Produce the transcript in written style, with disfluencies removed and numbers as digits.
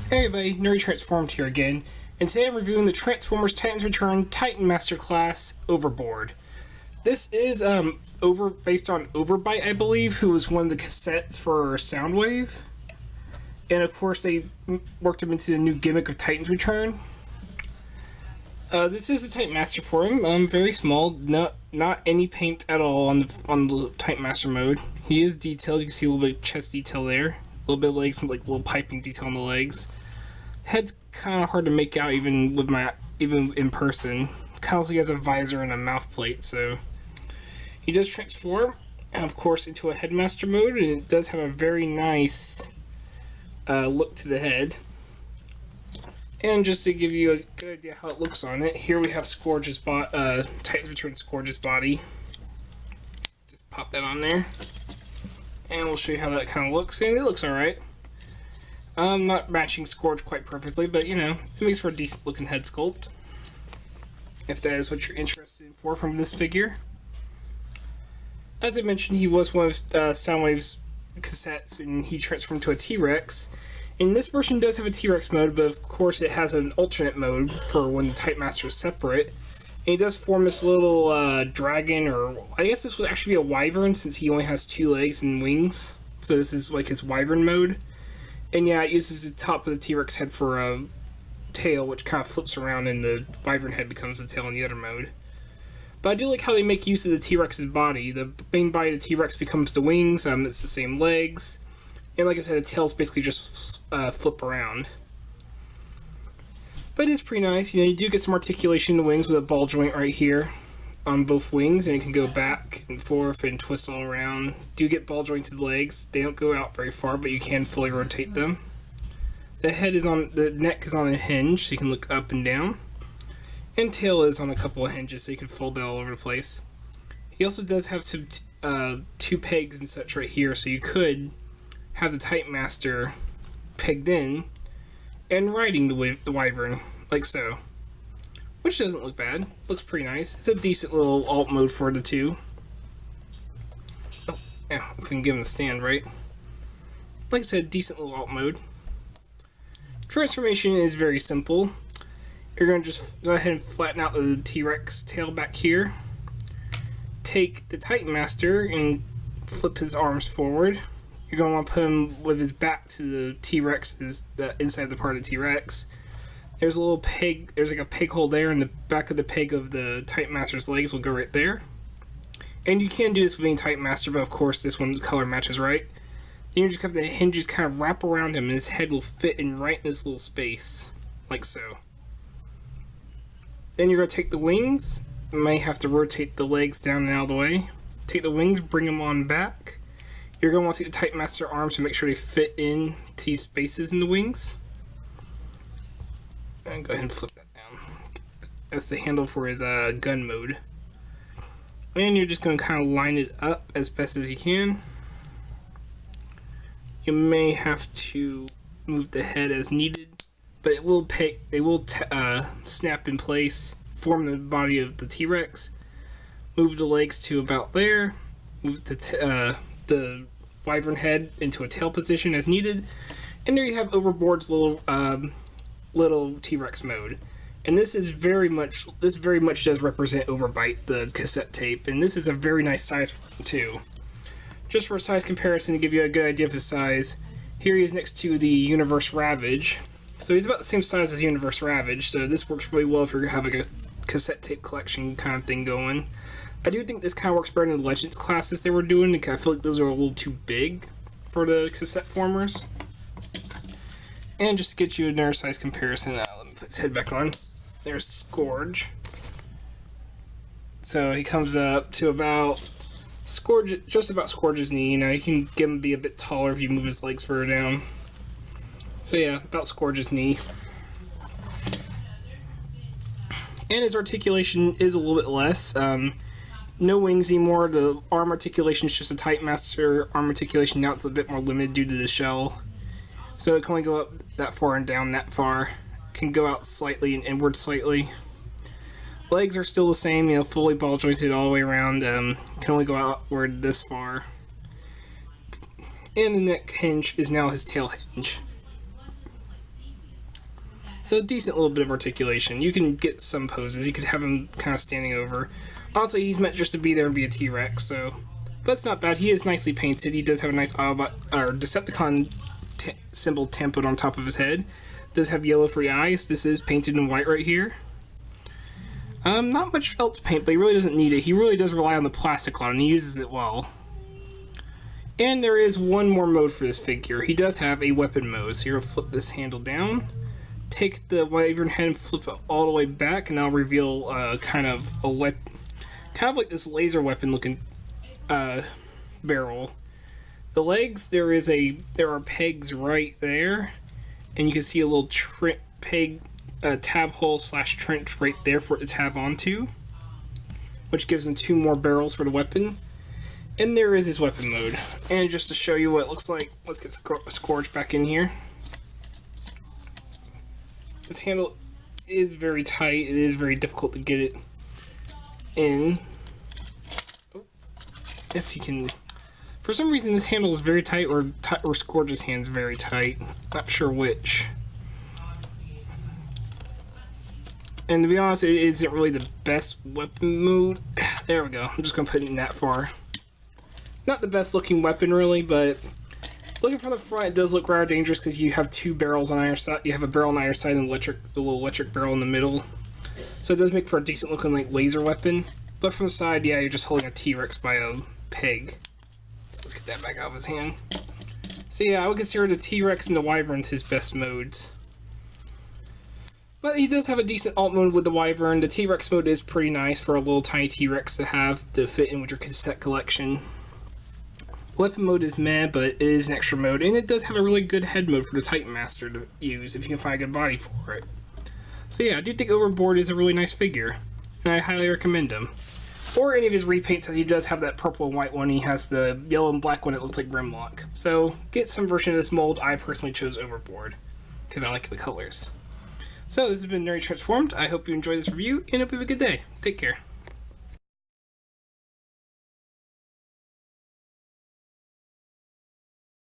Hey everybody, Nerdy Transformed here again, and today I'm reviewing the Transformers Titans Return Titan Master Class Overboard. This is based on Overbite, I believe, who was one of the cassettes for Soundwave. And of course they worked him into the new gimmick of Titans Return. This is the Titan Master for him, very small, not any paint at all on the Titan Master mode. He is detailed, you can see a little bit of chest detail there, a little bit of legs, and like little piping detail on the legs. Head's kind of hard to make out even in person. Kind of like he has a visor and a mouth plate, so he does transform, of course, into a headmaster mode, and it does have a very nice look to the head. And just to give you a good idea how it looks on it, here we have Scourge's Titans Return Scourge's body. Just pop that on there, and we'll show you how that kind of looks, and it looks alright. Not matching Scourge quite perfectly, but you know, it makes for a decent looking head sculpt. If that is what you're interested in from this figure. As I mentioned, he was one of Soundwave's cassettes, and he transformed to a T-Rex. And this version does have a T-Rex mode, but of course it has an alternate mode for when the Titan Master is separate. And he does form this little dragon, or I guess this would actually be a wyvern since he only has 2 legs and wings. So this is like his wyvern mode. And yeah, it uses the top of the T-Rex head for a tail, which kind of flips around and the wyvern head becomes the tail in the other mode. But I do like how they make use of the T-Rex's body. The main body of the T-Rex becomes the wings, it's the same legs. And like I said, the tails basically just flip around. But it is pretty nice. You know, you do get some articulation in the wings with a ball joint right here on both wings, and you can go back and forth and twist all around. Do get ball jointed legs. They don't go out very far, but you can fully rotate them. The neck is on a hinge, so you can look up and down. And tail is on a couple of hinges, so you can fold that all over the place. He also does have some 2 pegs and such right here, so you could have the Titan Master pegged in and riding the wyvern, like so. Which doesn't look bad. Looks pretty nice. It's a decent little alt mode for the two. Oh, yeah, if we can give him a stand, right? Like I said, decent little alt mode. Transformation is very simple. You're going to just go ahead and flatten out the T-Rex tail back here. Take the Titan Master and flip his arms forward. You're going to want to put him with his back to the T-Rex, the inside the part of the T-Rex. There's a little peg, there's like a peg hole there, and the back of the peg of the Titan Master's legs will go right there. And you can do this with any Titan Master, but of course this one, the color matches right. Then you just have the hinges kind of wrap around him, and his head will fit in right in this little space, like so. Then you're going to take the wings, you may have to rotate the legs down and out of the way. Take the wings, bring them on back. You're going to want to take the Titan Master arms to make sure they fit in to these spaces in the wings. And go ahead and flip that down. That's the handle for his gun mode. And you're just going to kind of line it up as best as you can. You may have to move the head as needed, but it will snap in place, form the body of the T-Rex. Move the legs to about there. Move the wyvern head into a tail position as needed. And there you have Overboard's little T-Rex mode. And this very much does represent Overbite, the cassette tape, and this is a very nice size for him too. Just for a size comparison to give you a good idea of his size, here he is next to the Universe Ravage. So he's about the same size as Universe Ravage, so this works really well if you're having a cassette tape collection kind of thing going. I do think this kind of works better than the Legends classes they were doing, because I feel like those are a little too big for the cassette formers. And just to get you another size comparison, let me put his head back on. There's Scourge. So he comes up to about just about Scourge's knee. You know, you can get him to be a bit taller if you move his legs further down. So yeah, about Scourge's knee. And his articulation is a little bit less. No wings anymore. The arm articulation is just a Titan Master arm articulation. Now it's a bit more limited due to the shell. So it can only go up that far and down that far. Can go out slightly and inward slightly. Legs are still the same, you know, fully ball jointed all the way around. Can only go outward this far. And the neck hinge is now his tail hinge. So decent little bit of articulation. You can get some poses. You could have him kind of standing over. Honestly, he's meant just to be there and be a T-Rex, so... But it's not bad. He is nicely painted. He does have a nice Autobot, or Decepticon symbol template on top of his head. Does have yellow for the eyes. This is painted in white right here. Not much else paint, but he really doesn't need it. He really does rely on the plastic a lot, and he uses it well. And there is one more mode for this figure. He does have a weapon mode. So you're going to flip this handle down. Take the wyvern head and flip it all the way back, and I'll reveal kind of like this laser weapon looking barrel. The legs, there are pegs right there, and you can see a little peg tab hole / trench right there for it to tab onto, which gives him 2 more barrels for the weapon. And there is his weapon mode. And just to show you what it looks like, let's get Scourge back in here. This handle is very tight. It is very difficult to get it in. If you can... For some reason, this handle is very tight, or Scourge's hand's very tight. Not sure which. And to be honest, it isn't really the best weapon mode. There we go. I'm just going to put it in that far. Not the best looking weapon, really, but looking from the front, it does look rather dangerous because you have 2 barrels on either side. You have a barrel on either side and the little electric barrel in the middle. So it does make for a decent looking like laser weapon. But from the side, yeah, you're just holding a T-Rex by a peg. So let's get that back out of his hand. So yeah, I would consider the T-Rex and the Wyverns his best modes. But he does have a decent alt mode with the Wyvern. The T-Rex mode is pretty nice for a little tiny T-Rex to have to fit in with your cassette collection. Weapon mode is meh, but it is an extra mode, and it does have a really good head mode for the Titan Master to use if you can find a good body for it. So yeah, I do think Overboard is a really nice figure, and I highly recommend him. Or any of his repaints, as he does have that purple and white one. He has the yellow and black one that looks like Grimlock. So get some version of this mold. I personally chose Overboard because I like the colors. So this has been Nerdy Transformed. I hope you enjoyed this review, and hope you have a good day. Take care.